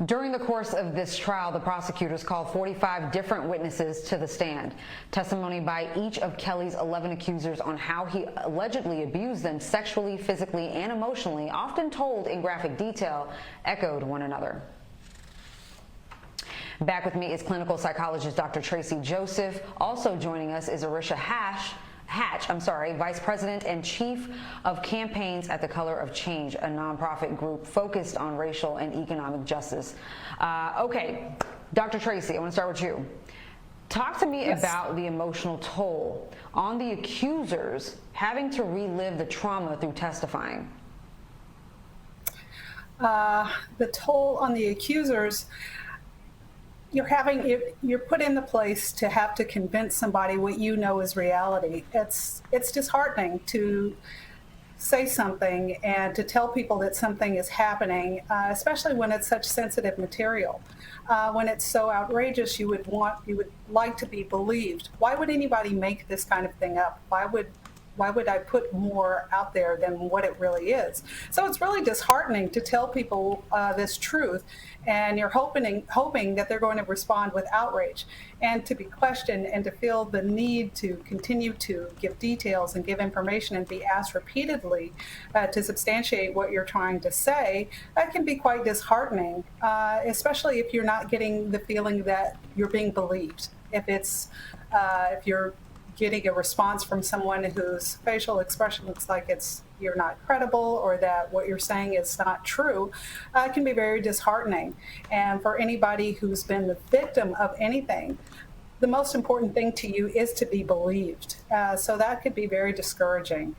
During the course of this trial, the prosecutors called 45 different witnesses to the stand. Testimony by each of Kelly's 11 accusers on how he allegedly abused them sexually, physically, and emotionally, often told in graphic detail, echoed one another. Back with me is clinical psychologist Dr. Tracy Joseph. Also joining us is Arisha Hatch, Vice President and Chief of Campaigns at the Color of Change, a nonprofit group focused on racial and economic justice. Okay, Dr. Tracy, I want to start with you. Talk to me about the emotional toll on the accusers having to relive the trauma through testifying. The toll on the accusers, you're put in the place to have to convince somebody what you know is reality. It's disheartening to say something and to tell people that something is happening, especially when it's such sensitive material. When it's so outrageous, you would like to be believed. Why would anybody make this kind of thing up? Why would I put more out there than what it really is? So it's really disheartening to tell people this truth, and you're hoping that they're going to respond with outrage, and to be questioned and to feel the need to continue to give details and give information and be asked repeatedly to substantiate what you're trying to say. That can be quite disheartening, especially if you're not getting the feeling that you're being believed. If you're getting a response from someone whose facial expression looks like you're not credible, or that what you're saying is not true, it can be very disheartening. And for anybody who's been the victim of anything, the most important thing to you is to be believed. So that could be very discouraging.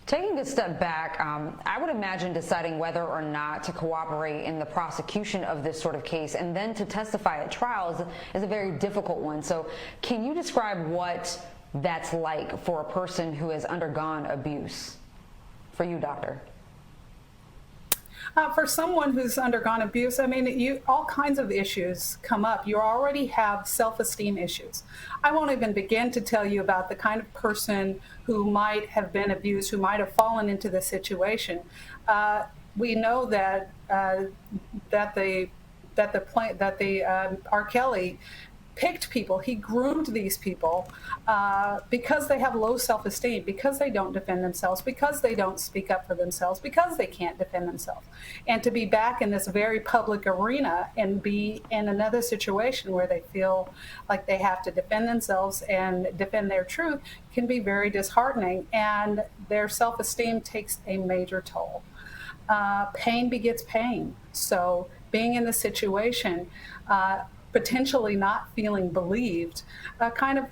Taking a step back, I would imagine deciding whether or not to cooperate in the prosecution of this sort of case and then to testify at trial is a very difficult one. So can you describe what that's like for a person who has undergone abuse? For you, doctor. For someone who's undergone abuse, I mean, all kinds of issues come up. You already have self-esteem issues. I won't even begin to tell you about the kind of person who might have been abused, who might have fallen into this situation. We know that R. Kelly picked people, he groomed these people because they have low self-esteem, because they don't defend themselves, because they don't speak up for themselves, because they can't defend themselves. And to be back in this very public arena and be in another situation where they feel like they have to defend themselves and defend their truth can be very disheartening, and their self-esteem takes a major toll. Pain begets pain. So being in this situation, potentially not feeling believed, kind of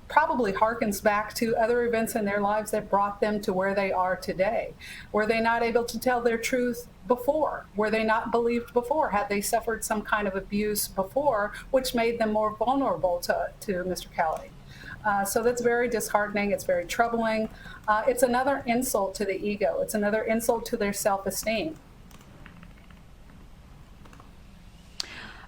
probably harkens back to other events in their lives that brought them to where they are today. Were they not able to tell their truth before? Were they not believed before? Had they suffered some kind of abuse before, which made them more vulnerable to Mr. Kelly? So that's very disheartening. It's very troubling. It's another insult to the ego. It's another insult to their self-esteem.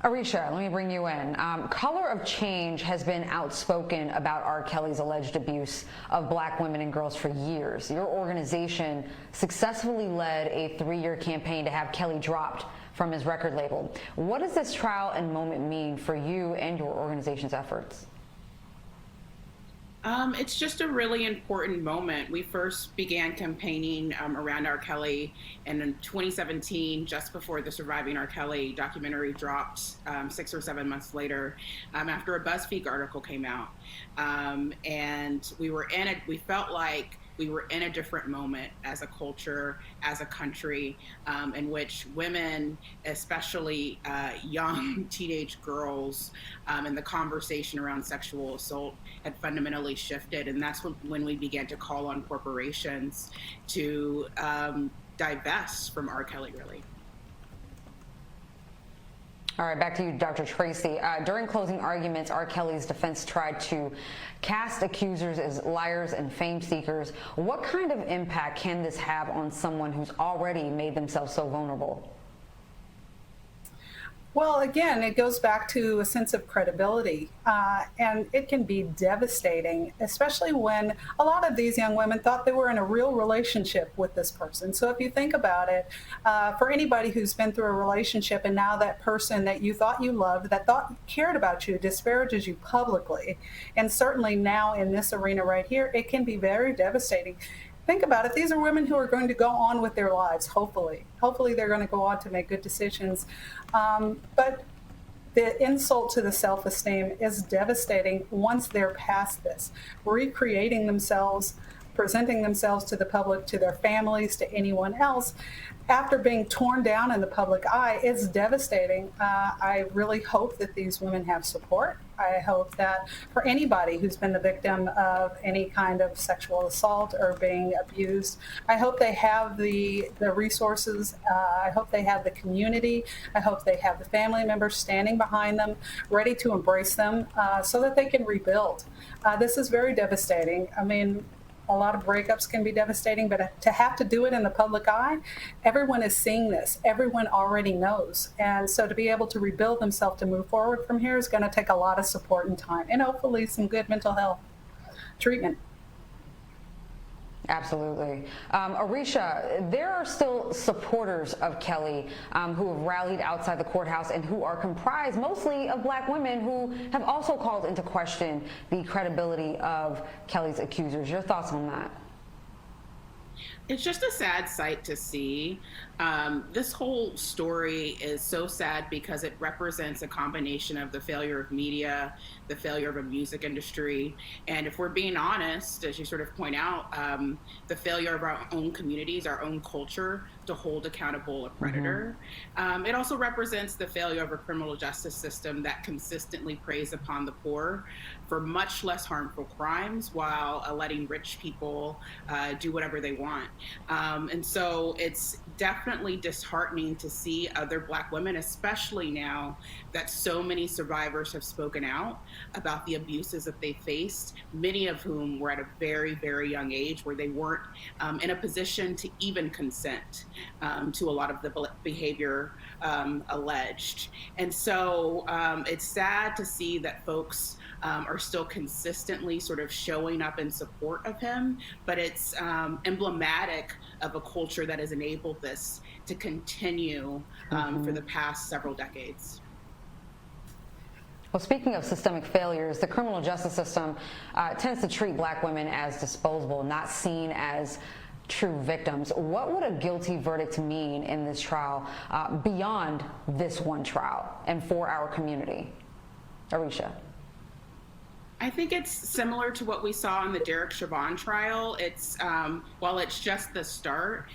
Arisha, let me bring you in. Color of Change has been outspoken about R. Kelly's alleged abuse of black women and girls for years. Your organization successfully led a 3-year campaign to have Kelly dropped from his record label. What does this trial and moment mean for you and your organization's efforts? It's just a really important moment. We first began campaigning around R. Kelly, and in 2017, just before the Surviving R. Kelly documentary dropped 6 or 7 months later, after a BuzzFeed article came out. And we felt like we were in a different moment as a culture, as a country, in which women, especially young teenage girls, and the conversation around sexual assault had fundamentally shifted. And that's when we began to call on corporations to divest from R. Kelly, really. All right, back to you, Dr. Tracy. During closing arguments, R. Kelly's defense tried to cast accusers as liars and fame seekers. What kind of impact can this have on someone who's already made themselves so vulnerable? Well, again, it goes back to a sense of credibility, and it can be devastating, especially when a lot of these young women thought they were in a real relationship with this person. So if you think about it, for anybody who's been through a relationship and now that person that you thought you loved, that thought cared about you, disparages you publicly, and certainly now in this arena right here, it can be very devastating. Think about it. These are women who are going to go on with their lives, hopefully. Hopefully, they're going to go on to make good decisions. But the insult to the self-esteem is devastating once they're past this, recreating themselves, presenting themselves to the public, to their families, to anyone else. After being torn down in the public eye, it's devastating. I really hope that these women have support. I hope that for anybody who's been the victim of any kind of sexual assault or being abused, I hope they have the resources. I hope they have the community. I hope they have the family members standing behind them, ready to embrace them so that they can rebuild. This is very devastating. I mean, a lot of breakups can be devastating, but to have to do it in the public eye, everyone is seeing this. Everyone already knows. And so to be able to rebuild themselves to move forward from here is going to take a lot of support and time, and hopefully some good mental health treatment. Absolutely. Arisha, there are still supporters of Kelly who have rallied outside the courthouse and who are comprised mostly of Black women who have also called into question the credibility of Kelly's accusers. Your thoughts on that? It's just a sad sight to see. This whole story is so sad because it represents a combination of the failure of media, the failure of a music industry, and if we're being honest, as you sort of point out, the failure of our own communities, our own culture to hold accountable a predator. It also represents the failure of a criminal justice system that consistently preys upon the poor for much less harmful crimes while letting rich people do whatever they want. And so it's definitely disheartening to see other Black women, especially now that so many survivors have spoken out about the abuses that they faced, many of whom were at a very, very young age where they weren't in a position to even consent to a lot of the behavior alleged. And so it's sad to see that folks are still consistently sort of showing up in support of him, but it's emblematic of a culture that has enabled this to continue for the past several decades. Well, speaking of systemic failures, the criminal justice system tends to treat Black women as disposable, not seen as true victims. What would a guilty verdict mean in this trial beyond this one trial and for our community? Arisha. I think it's similar to what we saw in the Derek Chauvin trial. It's while it's just the start,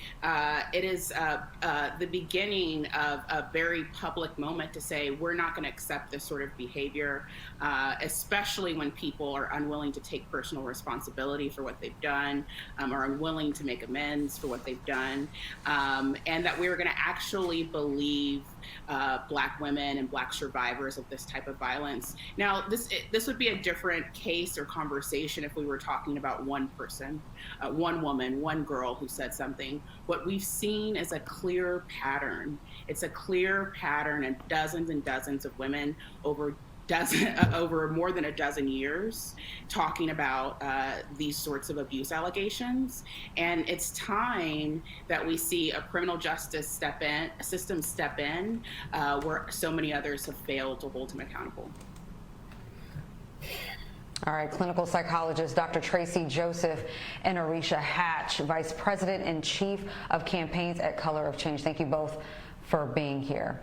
it is the beginning of a very public moment to say we're not going to accept this sort of behavior, especially when people are unwilling to take personal responsibility for what they've done, are unwilling to make amends for what they've done, and that we're going to actually believe Black women and Black survivors of this type of violence. Now, this would be a different case or conversation if we were talking about one person, one woman, one girl who said something. What we've seen is a clear pattern. It's a clear pattern in dozens and dozens of women over more than a dozen years talking about these sorts of abuse allegations. And it's time that we see a criminal justice system step in where so many others have failed to hold him accountable. All right, clinical psychologist Dr. Tracy Joseph and Arisha Hatch, Vice President and Chief of Campaigns at Color of Change. Thank you both for being here.